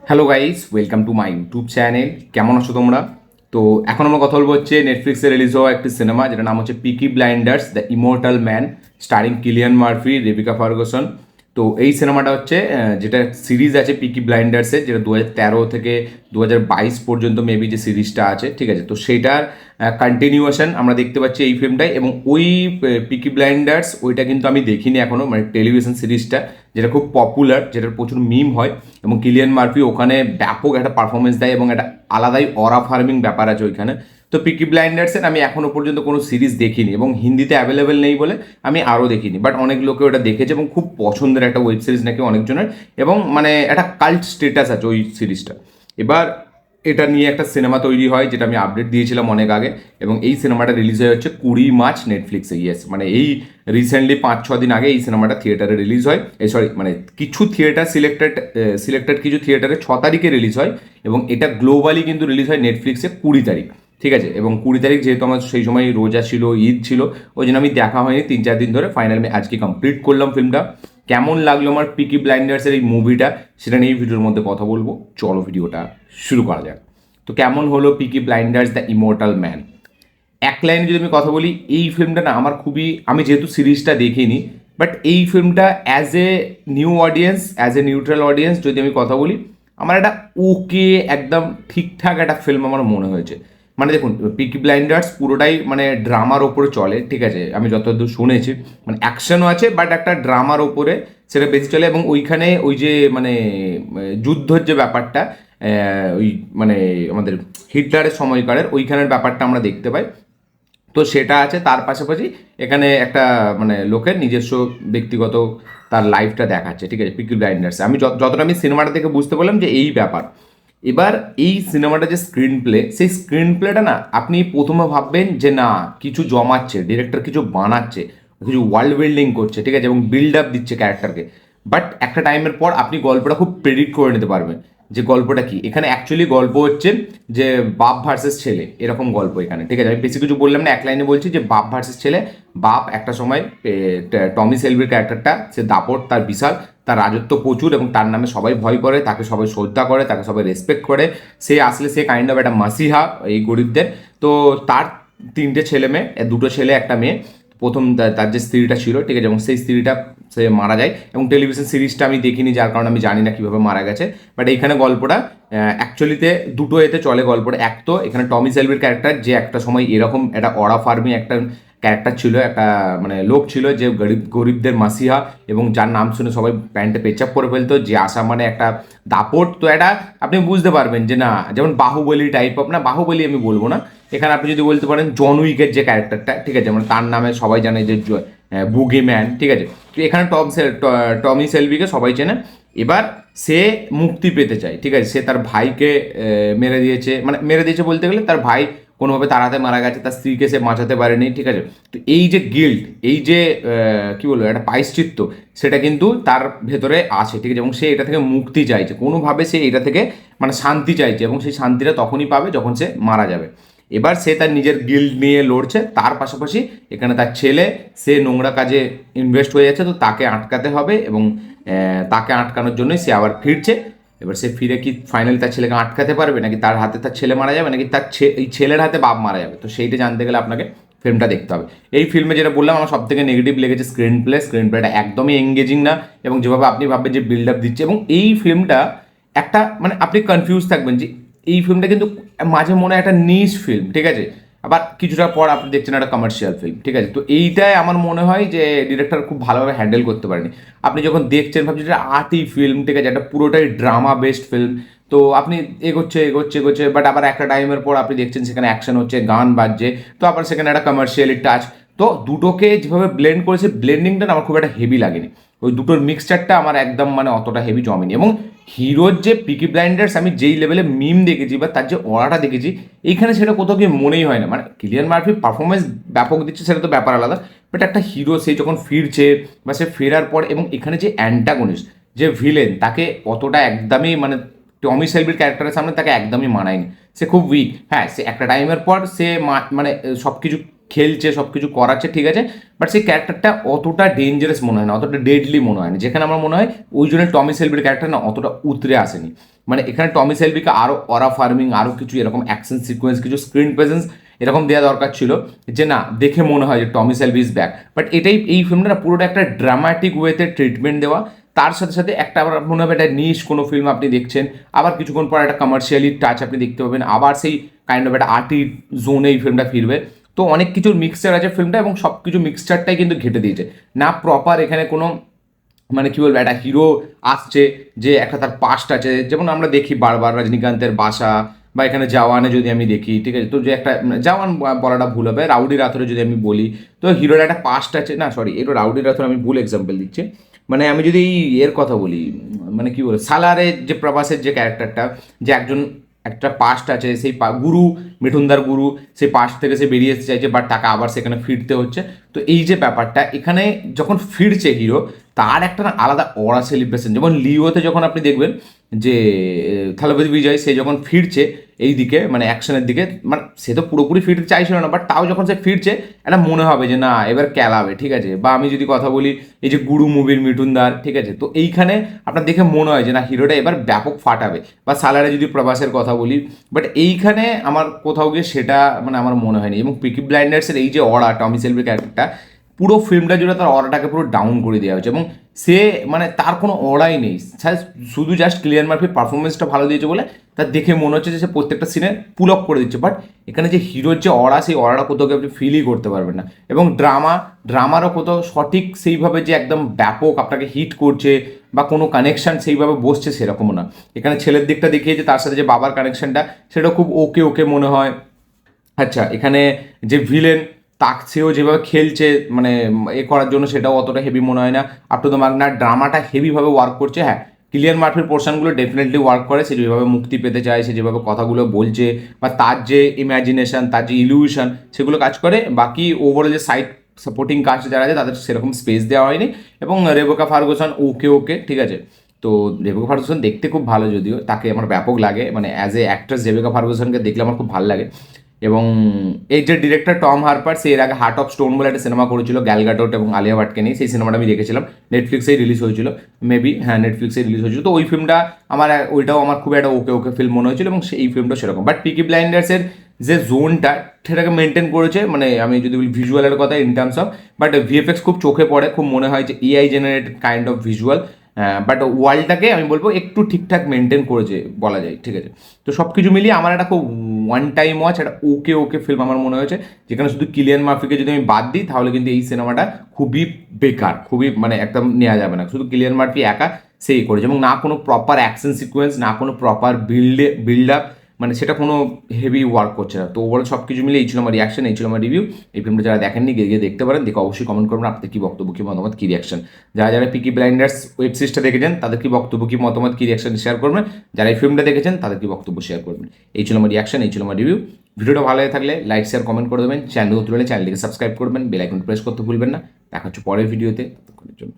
Hello guys, welcome to my YouTube channel. কেমন আছো তোমরা? তো এখন আমরা কথা বলবো হচ্ছে নেটফ্লিক্সে রিলিজ হওয়া একটি সিনেমা, যেটার নাম হচ্ছে পিকি Blinders the immortal man, steering Kylian Murphy, Rebecca Ferguson. তো এই সিনেমাটা হচ্ছে যেটা সিরিজ আছে পিকি ব্লাইন্ডার্সের, যেটা 2013 থেকে 2022 পর্যন্ত মেবি যে সিরিজটা আছে, ঠিক আছে। তো সেইটার কন্টিনিউয়েশন আমরা দেখতে পাচ্ছি এই ফিল্মটায়। এবং ওই পিকি ব্লাইন্ডার্স ওইটা কিন্তু আমি দেখিনি এখনও, মানে টেলিভিশন সিরিজটা, যেটা খুব পপুলার, যেটার প্রচুর মিম হয়। এবং কিলিয়ান মার্ফি ওখানে ব্যাপক একটা পারফরমেন্স দেয় এবং একটা আলাদাই অরা ফার্মিং ব্যাপার আছে ওইখানে। তো পিকি ব্লাইন্ডার্সের আমি এখনও পর্যন্ত কোনো সিরিজ দেখিনি এবং হিন্দিতে অ্যাভেলেবেল নেই বলে আমি আরও দেখিনি, বাট অনেক লোকে ওটা দেখেছে এবং খুব পছন্দের একটা ওয়েব সিরিজ নাকি অনেকজনের, এবং মানে একটা কাল্ট স্টেটাস আছে ওই সিরিজটা। এবার এটা নিয়ে একটা সিনেমা তৈরি হয়, যেটা আমি আপডেট দিয়েছিলাম অনেক আগে, এবং এই সিনেমাটা রিলিজ হয়ে হচ্ছে 20 মার্চ নেটফ্লিক্সে। ইয়েস, মানে এই রিসেন্টলি 5-6 দিন আগে এই সিনেমাটা থিয়েটারে রিলিজ হয়। এই সরি, মানে কিছু থিয়েটার সিলেক্টেড কিছু থিয়েটারে 6 তারিখে রিলিজ হয়, এবং এটা গ্লোবালি কিন্তু রিলিজ হয় নেটফ্লিক্সে 20 তারিখ, ঠিক আছে। এবং 20 তারিখ যেহেতু আমার সেই সময় রোজা ছিল, ঈদ ছিল, ওই জন্য আমি দেখা হয়নি 3-4 দিন ধরে। ফাইনালি আমি আজকে কমপ্লিট করলাম ফিল্মটা। কেমন লাগলো আমার পিকি ব্লাইন্ডার্সের এই মুভিটা, সেটা নিয়ে এই ভিডিওর মধ্যে কথা বলবো। চলো ভিডিওটা শুরু করা যাক। তো কেমন হলো পিকি ব্লাইন্ডার্স দ্য ইমর্টাল ম্যান? এক লাইনে যদি আমি কথা বলি, এই ফিল্মটা না আমার খুবই, আমি যেহেতু সিরিজটা দেখিনি, বাট এই ফিল্মটা as a new audience, as a neutral audience যদি আমি কথা বলি, আমার একটা ওকে একদম ঠিকঠাক একটা ফিল্ম আমার মনে হয়েছে। মানে দেখুন, পিকি ব্লাইন্ডার্স পুরোটাই মানে ড্রামার ওপরে চলে, ঠিক আছে। আমি যতদূর শুনেছি, মানে অ্যাকশনও আছে, বাট একটা ড্রামার ওপরে সেটা বেশি চলে। এবং ওইখানে ওই যে মানে যুদ্ধর যে ব্যাপারটা, ওই মানে আমাদের হিটলারের সময়কারের ওইখানের ব্যাপারটা আমরা দেখতে পাই। তো সেটা আছে, তার পাশাপাশি এখানে একটা মানে লোকের নিজস্ব ব্যক্তিগত তার লাইফটা দেখাচ্ছে, ঠিক আছে, পিকি ব্লাইন্ডার্সে। আমি যতটা আমি সিনেমাটা থেকে বুঝতে পারলাম যে এই ব্যাপার। এবার এই সিনেমাটা যে স্ক্রিন প্লে, সেই স্ক্রিন প্লেটা না আপনি প্রথমে ভাববেন যে না, কিছু জমাচ্ছে, ডিরেক্টর কিছু বানাচ্ছে, কিছু ওয়ার্ল্ড বিল্ডিং করছে, ঠিক আছে, এবং বিল্ড আপ দিচ্ছে ক্যারেক্টারকে। বাট একটা টাইমের পর আপনি গল্পটা খুব প্রেডিক্ট করে নিতে পারবেন যে গল্পটা কি। এখানে অ্যাকচুয়ালি গল্প হচ্ছে যে বাপ ভার্সেস ছেলে, এরকম গল্প এখানে, ঠিক আছে। আমি বেশি কিছু বললাম না, এক লাইনে বলছি যে বাপ ভার্সেস ছেলে। বাপ একটা সময় টমি সেলভির ক্যারেক্টারটা, সে দাপট, তার বিশাল, তার রাজত্ব প্রচুর, এবং তার নামে সবাই ভয় করে, তাকে সবাই শ্রদ্ধা করে, তাকে সবাই রেসপেক্ট করে। সে আসলে সে কাইন্ড অফ একটা মাসিহা এই গরিবদের। তো তার 3টে ছেলে মেয়ে, 2টো ছেলে 1টা মেয়ে। প্রথম তার যে স্ত্রীটা ছিল, ঠিক আছে, এবং সেই স্ত্রীটা সে মারা যায়। এবং টেলিভিশন সিরিজটা আমি দেখিনি, যার কারণে আমি জানি না কীভাবে মারা গেছে। বাট এইখানে গল্পটা অ্যাকচুয়ালিতে দুটো এতে চলে গল্পটা। এক তো এখানে টমি সেলভির ক্যারেক্টার, যে একটা সময় এরকম একটা অরা ফার্মিং একটা ক্যারেক্টার ছিল, একটা মানে লোক ছিল যে গরিবদের মাসিহা, এবং যার নাম শুনে সবাই প্যান্টে পেচাপ করে ফেলতো, যে আসা মানে একটা দাপট। তো এটা আপনি বুঝতে পারবেন যে না, যেমন বাহুবলী টাইপ অফ, না বাহুবলী আমি বলবো না, এখানে আপনি যদি বলতে পারেন জন উইকের যে ক্যারেক্টারটা, ঠিক আছে, মানে তার নামে সবাই জানে যে বুগি ম্যান, ঠিক আছে। তো এখানে টমি সেলভিকে সবাই চেনে। এবার সে মুক্তি পেতে চায়, ঠিক আছে। সে তার ভাইকে মেরে দিয়েছে, মানে মেরে দিয়েছে বলতে গেলে তার ভাই কোনোভাবে তার হাতে মারা গেছে, তার স্ত্রীকে সে বাঁচাতে পারেনি, ঠিক আছে। তো এই যে গিল্ট, এই যে কী বলবো, একটা পায়শ্চিত্ত, সেটা কিন্তু তার ভেতরে আছে, ঠিক আছে। এবং সে এটা থেকে মুক্তি চাইছে, কোনোভাবে সে এটা থেকে মানে শান্তি চাইছে, এবং সেই শান্তিটা তখনই পাবে যখন সে মারা যাবে। এবার সে তার নিজের গিল্ড নিয়ে লড়ছে, তার পাশাপাশি এখানে তার ছেলে, সে নোংরা কাজে ইনভেস্ট হয়ে যাচ্ছে, তো তাকে আটকাতে হবে, এবং তাকে আটকানোর জন্যই সে আবার ফিরছে। এবার সে ফিরে কি ফাইনালি তার ছেলেকে আটকাতে পারবে, নাকি তার হাতে তার ছেলে মারা যাবে, নাকি তার এই ছেলের হাতে বাপ মারা যাবে? তো সেইটা জানতে গেলে আপনাকে ফিল্মটা দেখতে হবে। এই ফিল্মে যেটা বললাম, আমার সব থেকে নেগেটিভ লেগেছে স্ক্রিন প্লেটা একদমই এঙ্গেজিং না, এবং যেভাবে আপনি ভাববেন যে বিল্ড আপ দিচ্ছে। এবং এই ফিল্মটা একটা মানে আপনি কনফিউজ থাকবেন যে এই ফিল্মটা কিন্তু মাঝে মনে হয় একটা নিশ ফিল্ম, ঠিক আছে, আবার কিছুটা পর আপনি দেখছেন একটা কমার্শিয়াল ফিল্ম, ঠিক আছে। তো এইটাই আমার মনে হয় যে ডিরেক্টর খুব ভালোভাবে হ্যান্ডেল করতে পারেনি। আপনি যখন দেখছেন ভাবছেন যে আর্টি ফিল্ম, ঠিক আছে, একটা পুরোটাই ড্রামা বেসড ফিল্ম। তো আপনি এগোচ্ছে, বাট আবার একটা টাইমের পর আপনি দেখছেন সেখানে অ্যাকশন হচ্ছে, গান বাজছে, তো আবার সেখানে একটা কমার্শিয়ালি টাচ। তো দুটোকে যেভাবে ব্লেন্ড করেছে, ব্লেন্ডিংটা না আমার খুব একটা হেভি লাগেনি। ওই দুটোর মিক্সচারটা আমার একদম মানে অতটা হেভি জমেনি। এবং হিরোর যে পিকি ব্লাইন্ডার্স আমি যেই লেভেলে মিম দেখেছি, বা তার যে অরাটা দেখেছি, এইখানে সেটা কোথাও গিয়ে মনেই হয় না। মানে কিলিয়ান মার্ফি পারফরমেন্স ব্যাপক দিচ্ছে, সেটা তো ব্যাপার আলাদা, বাট একটা হিরো সে যখন ফিরছে, বা সে ফেরার পর, এবং এখানে যে অ্যান্টাগনিস্ট, যে ভিলেন, তাকে অতটা একদমই মানে টমি সেলভির ক্যারেক্টারের সামনে তাকে একদমই মানায়নি। সে খুব উইক। হ্যাঁ, সে একটা টাইমের পর সে মানে সব কিছু খেলছে, সব কিছু করাচ্ছে, ঠিক আছে, বাট সেই ক্যারেক্টারটা অতটা ডেঞ্জারাস মনে হয় না, অতটা ডেডলি মনে হয় না, যেখানে আমার মনে হয় ওই জন্য টমি শেলবির ক্যারেক্টার না অতটা উতরে আসেনি। মানে এখানে টমি শেলবিকে আরও অরা ফার্মিং, আরও কিছু এরকম অ্যাকশন সিকোয়েন্স, কিছু স্ক্রিন প্রেজেন্স এরকম দেওয়া দরকার ছিল, যে না দেখে মনে হয় যে Tommy Shelby is back. But এটাই এই ফিল্মটা না পুরোটা একটা ড্রামাটিক ওয়েতে ট্রিটমেন্ট দেওয়া, তার সাথে সাথে একটা আবার মনে হবে একটা নিশ কোনো ফিল্ম আপনি দেখছেন, আবার কিছুক্ষণ পর একটা কমার্শিয়ালি টাচ আপনি দেখতে পাবেন, আবার সেই কাইন্ড অফ একটা আর্টি জোনে এই ফিল্মটা ফিরবে। তো অনেক কিছুর মিক্সচার আছে ফিল্মটা, এবং সব কিছু মিক্সচারটাই কিন্তু ঘেটে দিয়েছে। না প্রপার এখানে কোনো মানে কী বলবো, একটা হিরো আসছে যে একটা তার পাস্ট আছে, যেমন আমরা দেখি বারবার রজনীকান্তের বাসা, বা এখানে জওয়ানে যদি আমি দেখি, ঠিক আছে, তো যে একটা জওয়ান বলাটা ভুল হবে, রাউডি রাথোরে যদি আমি বলি, তো হিরোর একটা পাস্ট আছে, না সরি এটা রাউডি রাথোর আমি ভুল এক্সাম্পল দিচ্ছি। মানে আমি যদি এর কথা বলি, মানে কী বলে সালারে যে প্রভাসের যে ক্যারেক্টারটা, যে একজন একটা পাস্ট আছে, সেই গুরু, মিঠুনদার গুরু, সেই পাস্ট থেকে সে বেরিয়ে আসতে চাইছে, বাট তাকে আবার সেখানে ফিরতে হচ্ছে। তো এই যে ব্যাপারটা এখানে যখন ফিরছে হিরো, তার একটা না আলাদা অরা সেলিব্রেশন, যেমন লিওতে যখন আপনি দেখবেন যে থালাপতি বিজয় সে যখন ফিরছে এই দিকে মানে অ্যাকশনের দিকে, মানে সে তো পুরোপুরি ফিরতে চাইছিল না, বাট তাও যখন সে ফিরছে একটা মনে হবে যে না এবার ক্যালাবে, ঠিক আছে। বা আমি যদি কথা বলি এই যে গুরু মুভির মিঠুনদার, ঠিক আছে, তো এইখানে আপনার দেখে মনে হয় যে না হিরোটা এবার ব্যাপক ফাটাবে। বা সালারে যদি প্রভাসের কথা বলি, বাট এইখানে আমার কোথাও গিয়ে সেটা মানে আমার মনে হয়নি। এবং পিকি ব্লাইন্ডার্সের এই যে অরা, টমি শেলবির ক্যারেক্টারটা পুরো ফিল্মটা জুড়ে তার অরাটাকে পুরো ডাউন করে দেওয়া হয়েছে, এবং সে মানে তার কোনো অরাই নেই, শুধু জাস্ট ক্লিয়ার মার্ফির পারফরমেন্সটা ভালো দিয়েছে বলে তার দেখে মনে হচ্ছে যে সে প্রত্যেকটা সিনে পুল আপ করে দিচ্ছে। বাট এখানে যে হিরোর যে অরা, সেই অরাটা কোথাও আপনি ফিলই করতে পারবেন না। এবং ড্রামারও কোথাও সঠিক সেইভাবে যে একদম ব্যাপক আপনাকে হিট করছে বা কোনো কানেকশন সেইভাবে বসছে সেরকমও না। এখানে ছেলের দিকটা দেখিয়েছে, তার সাথে যে বাবার কানেকশনটা সেটা খুব ওকে ওকে মনে হয়। আচ্ছা এখানে যে ভিলেন, সেও যেভাবে খেলছে মানে এ করার জন্য, সেটাও অতটা হেভি মনে হয় না। আপ টু দ্য মার্ক না, ড্রামাটা হেভিভাবে ওয়ার্ক করছে। হ্যাঁ, কিলিয়ান মার্ফির পোর্শনগুলো ডেফিনেটলি ওয়ার্ক করে, সে যেভাবে মুক্তি পেতে চায়, সে যেভাবে কথাগুলো বলছে, বা তার যে ইম্যাজিনেশন, তার যে ইলিউশন, সেগুলো কাজ করে। বাকি ওভারঅল যে সাইড সাপোর্টিং কাস্ট যারা আছে তাদের সেরকম স্পেস দেওয়া হয়নি। এবং রেবেকা ফার্গুসন ওকে ওকে, ঠিক আছে। তো রেবেকা ফার্গুসন দেখতে খুব ভালো, যদিও তাকে আমার ব্যাপক লাগে, মানে অ্যাজ এ অ্যাক্ট্রেস রেবেকা ফার্গুসনকে দেখলে আমার খুব ভালো লাগে। এবং এই যে ডিরেক্টর টম হারপার, সে এর আগে হার্ট অফ স্টোন বলে একটা সিনেমা করেছিল গ্যাল গাডট এবং আলিয়া ভাটকে নিয়ে, সেই সিনেমাটা আমি দেখেছিলাম, নেটফ্লিক্সেই রিলিজ হয়েছিল, মেবি হ্যাঁ নেটফ্লিক্সে রিলিজ হয়েছিল। তো ওই ফিল্মটা ওইটাও আমার খুব একটা ওকে ওকে ফিল্ম মনে হয়েছিল, এবং সেই ফিল্মটা সেরকম। বাট পিকি ব্লাইন্ডার্সের যে জোনটা সেটাকে মেনটেন করেছে, মানে আমি যদি বলি ভিজুয়ালের কথা in terms of, but VFX খুব চোখে পড়ে, খুব মনে হয় যে AI generated kind of visual. But ওয়ার্ল্ডটাকে আমি বলবো একটু ঠিকঠাক মেনটেন করেছে বলা যায়, ঠিক আছে। তো সব কিছু মিলিয়ে আমার একটা খুব ওয়ান টাইম ওয়াচ, একটা ওকে ওকে ফিল্ম আমার মনে হয়েছে, যেখানে শুধু কিলিয়ান মার্ফিকে যদি আমি বাদ দিই তাহলে কিন্তু এই সিনেমাটা খুবই বেকার, খুবই মানে একদম নেওয়া যাবে না। শুধু কিলিয়ান মার্ফি একা সেই করেছে, এবং না কোনো প্রপার অ্যাকশন সিকোয়েন্স, না কোনো প্রপার বিল্ড আপ, মানে সেটা কোনো হেভি ওয়ার্ক করছে না। তো ওভারঅল সব কিছু মিলে এই ছিল আমার রিয়াকশন, এই ছিল আমার রিভিউ। এই ফিল্মটা যারা দেখেননি গিয়ে দেখতে পারেন, দেখে অবশ্যই কমেন্ট করবেন আপনাদের কী বক্তব্য, কী মতামত, কী রিয়াকশন। যারা যারা পিকি ব্লাইন্ডার্স ওয়েব সিরিজটা দেখেছেন তাদের কী বক্তব্য, কী মতামত, কী রিয়াকশন শেয়ার করবেন। যারা এই ফিল্মটা দেখেছেন তাদের কী বক্তব্য শেয়ার করবেন। এই ছিল আমার রিয়াকশন, এই ছিল আমার রিভিউ। ভিডিওটা ভালো লাগে থাকলে লাইক শেয়ার কমেন্ট করে দেবেন, চ্যানেল তুলে চ্যানেলটিকে সাবস্ক্রাইব করবেন, বেল আইকন প্রেস করতে ভুলবেন না। দেখা হচ্ছে পরের ভিডিওতে, ততক্ষণের জন্য।